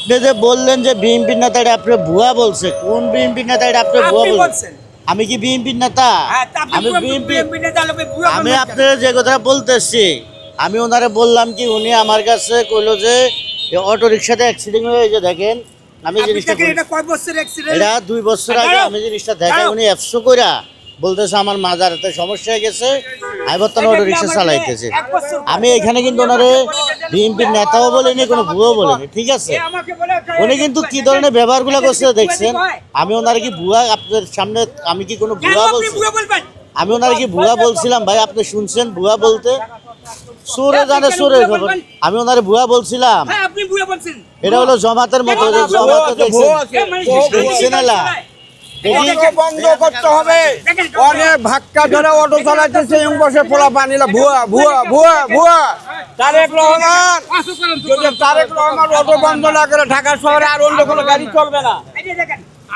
আপনি যে বললেন যে বিএনপির নেতা এটা আপনি ভুয়া বলছে, কোন বিএনপির নেতা এটা আপনি ভুয়া বলছেন? আমি কি বিএনপির নেতা? আমি বিএনপি, আমি আপনার যে কথা বলতেছি, আমি ওনারে বললাম কি উনি আমার কাছে কইলো যে অটো রিক্সাতে অ্যাক্সিডেন্ট হয়ে যে দেখেন আমি জিনিসটা এটা 2 বছর আগে আমি জিনিসটা দেখে উনি অ্যাপসো কইরা বলতেছে আমার মাজারতে সমস্যা হয়ে গেছে, আমি বর্তমানে অটো রিক্সা চালাইতেছি। আমি এখানে কিন্তু ওনারে বিএনপির নেতাও বলিনি, কোনো ভুয়াও বলিনি, ঠিক আছে? উনি কিন্তু কি ধরনের ব্যবহারগুলো করছে দেখছেন। আমি ওনারে কি ভুয়া আপনাদের সামনে আমি কি কোনো ভুয়া বলছি? আমি ওনারে কি ভুয়া বলছিলাম ভাই? আপনি শুনছেন ভুয়া বলতে? সুরে জানে সুরের খবর। আমি ওনারে ভুয়া বলছিলাম? এটা হলো জমাতের মতো, জমাতে দেখছেন এলা বন্ধ করতে হবে। অনেক ভাক্কা ধরে অটো চালাইতেছে এবং বসে পোলা পানিলা ভুয়া ভুয়া ভুয়া ভুয়া। তারেক রহমান, যদি তারেক রহমান অটো বন্ধ না করে ঢাকা শহরে আর অন্য কোনো গাড়ি চলবে না।